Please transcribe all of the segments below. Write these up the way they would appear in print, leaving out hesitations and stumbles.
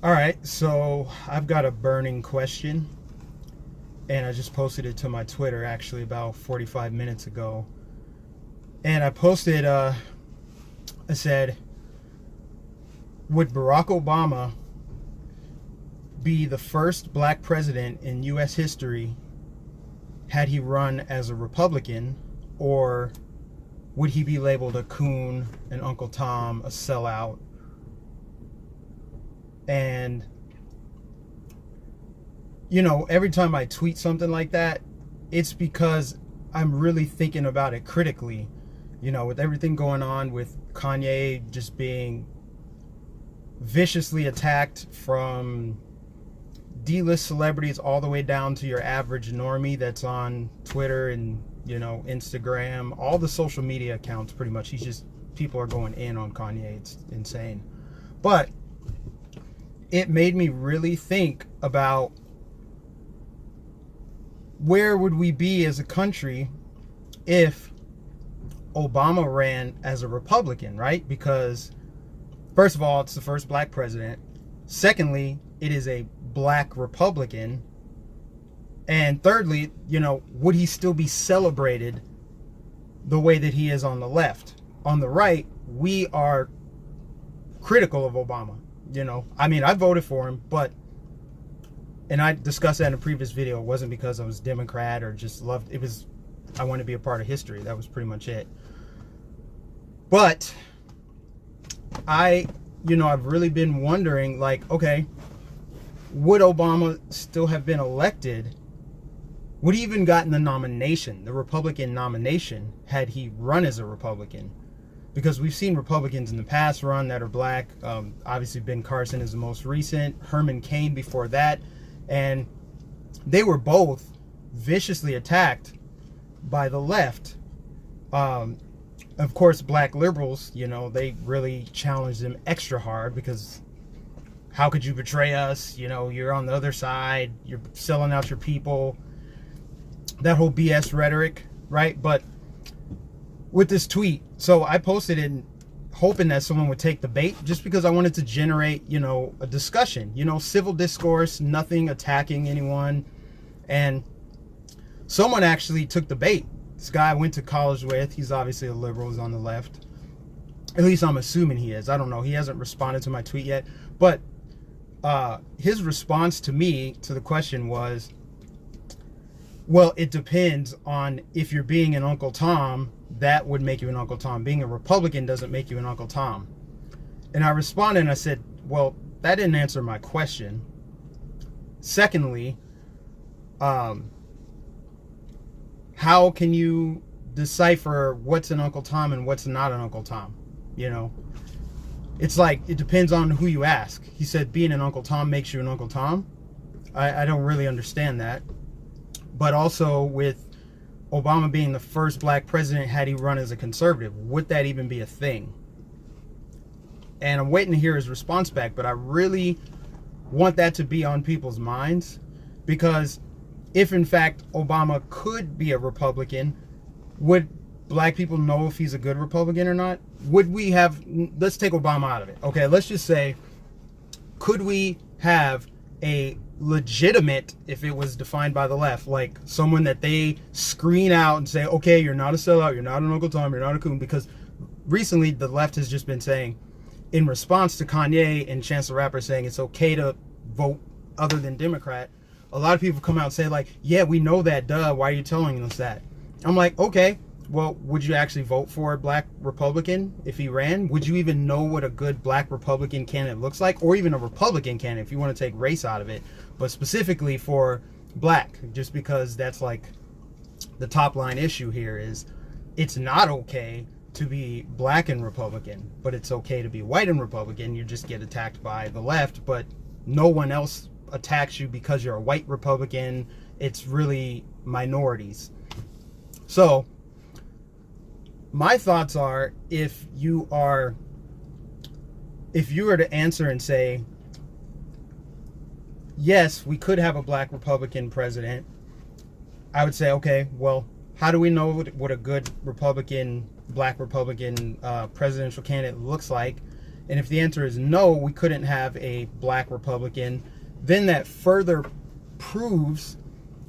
All right, so I've got a burning question, and I just posted it to my Twitter actually about 45 minutes ago. And I posted, I said, would Barack Obama be the first black president in U.S. history had he run as a Republican, or would he be labeled a coon, an Uncle Tom, a sellout? And, every time I tweet something like that, it's because I'm really thinking about it critically. With everything going on with Kanye just being viciously attacked from D-list celebrities all the way down to your average normie that's on Twitter and, Instagram, all the social media accounts pretty much. People are going in on Kanye. It's insane. But it made me really think about where would we be as a country if Obama ran as a Republican, right? Because first of all, it's the first black president. Secondly, it is a black Republican. And thirdly, would he still be celebrated the way that he is on the left? On the right, we are critical of Obama. I voted for him, and I discussed that in a previous video. It wasn't because I was Democrat or just loved it. I wanted to be a part of history. That was pretty much it. But I've really been wondering, okay, would Obama still have been elected? Would he even gotten the nomination, the Republican nomination, had he run as a Republican? Because we've seen Republicans in the past run that are black. Obviously, Ben Carson is the most recent. Herman Cain before that. And they were both viciously attacked by the left. Of course, black liberals, they really challenged them extra hard because how could you betray us? You're on the other side. You're selling out your people. That whole BS rhetoric, right? But with this tweet, so I posted it hoping that someone would take the bait just because I wanted to generate, a discussion, civil discourse, nothing attacking anyone. And someone actually took the bait. This guy I went to college with, he's obviously a liberal, he's on the left. At least I'm assuming he is. I don't know. He hasn't responded to my tweet yet. But his response to me to the question was, well, it depends on if you're being an Uncle Tom, that would make you an Uncle Tom. Being a Republican doesn't make you an Uncle Tom. And I responded and I said, well, that didn't answer my question. Secondly, how can you decipher what's an Uncle Tom and what's not an Uncle Tom? It's like, it depends on who you ask. He said being an Uncle Tom makes you an Uncle Tom. I don't really understand that. But also with Obama being the first black president had he run as a conservative, would that even be a thing? And I'm waiting to hear his response back, but I really want that to be on people's minds, because if in fact Obama could be a Republican, would black people know if he's a good Republican or not? Would we have, let's take Obama out of it. Okay, let's just say, could we have a legitimate, if it was defined by the left, like someone that they screen out and say, okay, you're not a sellout, you're not an Uncle Tom, you're not a coon? Because recently the left has just been saying, in response to Kanye and Chance the Rapper saying it's okay to vote other than Democrat, a lot of people come out and say like, yeah, we know that, duh, why are you telling us that? I'm like, okay, well, would you actually vote for a black Republican if he ran? Would you even know what a good black Republican candidate looks like? Or even a Republican candidate, if you want to take race out of it, but specifically for black, just because that's like the top line issue here is it's not okay to be black and Republican, but it's okay to be white and Republican. You just get attacked by the left, but no one else attacks you because you're a white Republican. It's really minorities. So my thoughts are, if you were to answer and say, yes, we could have a black Republican president, I would say, okay, well, how do we know what a good Republican, black Republican presidential candidate looks like? And if the answer is no, we couldn't have a black Republican, then that further proves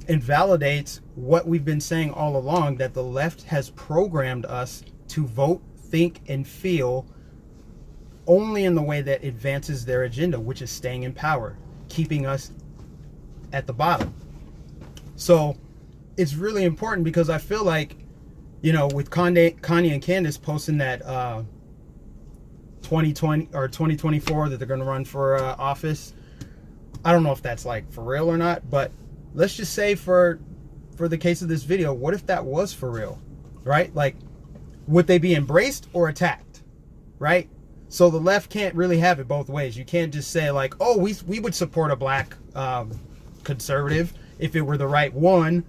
and validates what we've been saying all along, that the left has programmed us to vote, think, and feel only in the way that advances their agenda, which is staying in power, keeping us at the bottom. So it's really important, because I feel like, you know, with Kanye and Candace posting that 2020 or 2024 that they're going to run for office, I don't know if that's like for real or not, but let's just say for the case of this video, what if that was for real, right? Like, would they be embraced or attacked, right? So the left can't really have it both ways. You can't just say like, oh, we would support a black conservative if it were the right one.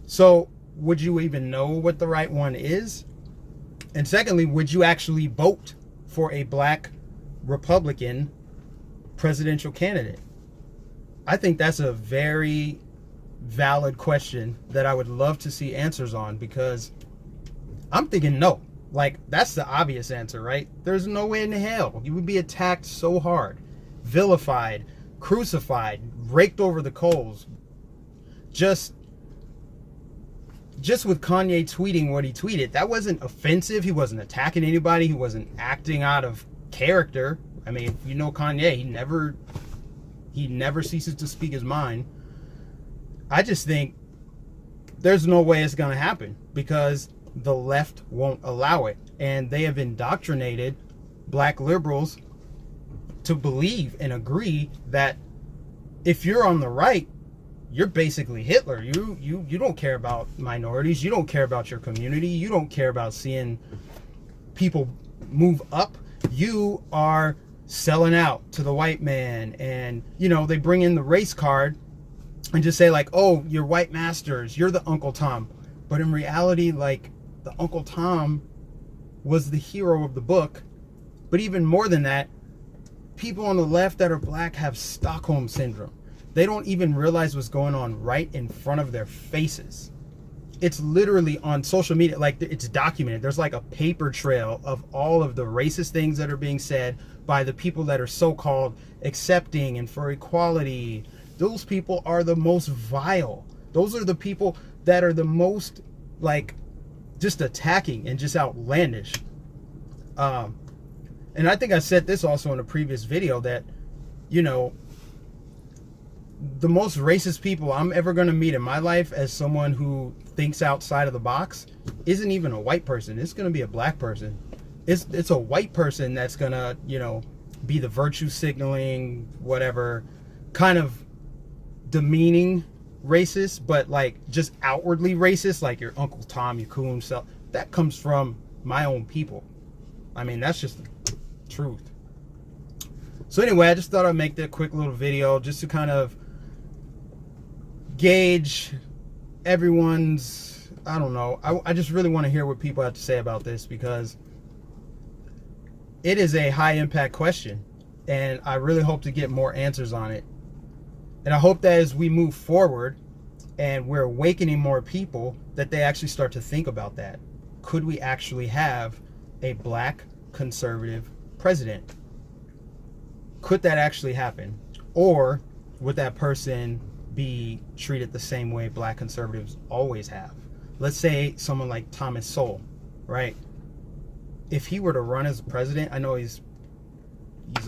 So would you even know what the right one is? And secondly, would you actually vote for a black Republican presidential candidate? I think that's a very valid question that I would love to see answers on, because I'm thinking no. Like, that's the obvious answer, right? There's no way in hell. You would be attacked so hard, vilified, crucified, raked over the coals. Just with Kanye tweeting what he tweeted, that wasn't offensive. He wasn't attacking anybody. He wasn't acting out of character. I mean, you know Kanye, he never ceases to speak his mind. I just think there's no way it's going to happen, because the left won't allow it. And they have indoctrinated black liberals to believe and agree that if you're on the right, you're basically Hitler. You don't care about minorities. You don't care about your community. You don't care about seeing people move up. You are selling out to the white man. And, you know, they bring in the race card and just say like, oh, you're white masters. You're the Uncle Tom. But in reality, like, the Uncle Tom was the hero of the book. But even more than that, people on the left that are black have Stockholm syndrome. They don't even realize what's going on right in front of their faces. It's literally on social media, like it's documented. There's like a paper trail of all of the racist things that are being said by the people that are so-called accepting and for equality. Those people are the most vile. Those are the people that are the most like just attacking and just outlandish. And I think I said this also in a previous video that, you know, the most racist people I'm ever going to meet in my life as someone who thinks outside of the box isn't even a white person. It's going to be a black person. It's a white person that's going to, you know, be the virtue signaling, whatever, kind of demeaning racist, but like just outwardly racist, like your Uncle Tom, your cool himself. That comes from my own people. I mean, that's just the truth. So anyway, I just thought I'd make that quick little video just to kind of gauge everyone's, I don't know, I just really want to hear what people have to say about this, because it is a high impact question and I really hope to get more answers on it. And I hope that as we move forward and we're awakening more people, that they actually start to think about that. Could we actually have a black conservative president? Could that actually happen? Or would that person be treated the same way black conservatives always have? Let's say someone like Thomas Sowell, right? If he were to run as president, I know he's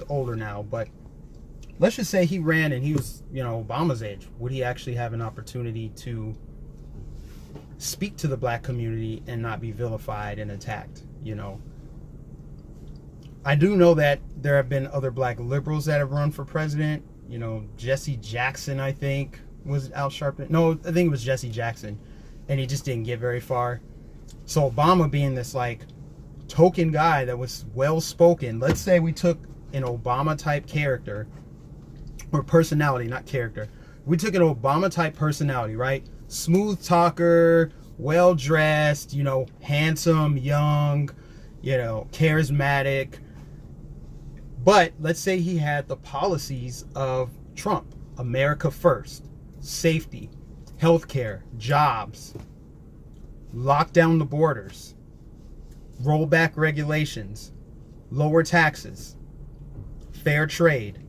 older now, but let's just say he ran and he was, you know, Obama's age. Would he actually have an opportunity to speak to the black community and not be vilified and attacked? You know, I do know that there have been other black liberals that have run for president. You know, Jesse Jackson, I think, was Al Sharpton. No, I think it was Jesse Jackson. And he just didn't get very far. So Obama being this like token guy that was well spoken. Let's say we took an Obama type character, or personality, not character. We took an Obama type personality, right? Smooth talker, well dressed, you know, handsome, young, you know, charismatic. But let's say he had the policies of Trump. America first, safety, healthcare, jobs, lock down the borders, roll back regulations, lower taxes, fair trade,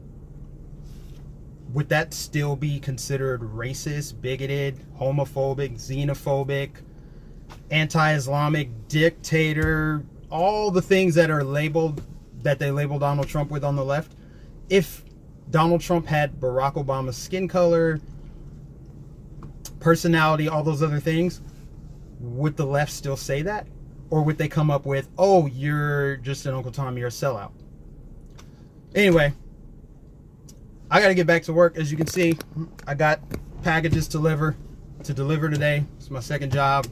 would that still be considered racist, bigoted, homophobic, xenophobic, anti-Islamic, dictator, all the things that are labeled, that they label Donald Trump with on the left? If Donald Trump had Barack Obama's skin color, personality, all those other things, would the left still say that? Or would they come up with, oh, you're just an Uncle Tom, you're a sellout? Anyway, I got to get back to work. As you can see, I got packages to deliver today. It's my second job.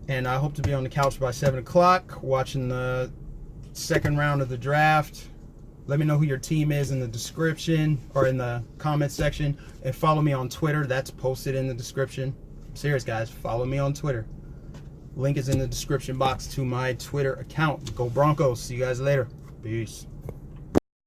And I hope to be on the couch by 7 o'clock watching the second round of the draft. Let me know who your team is in the description or in the comment section. And follow me on Twitter. That's posted in the description. I'm serious, guys. Follow me on Twitter. Link is in the description box to my Twitter account. Go Broncos. See you guys later. Peace.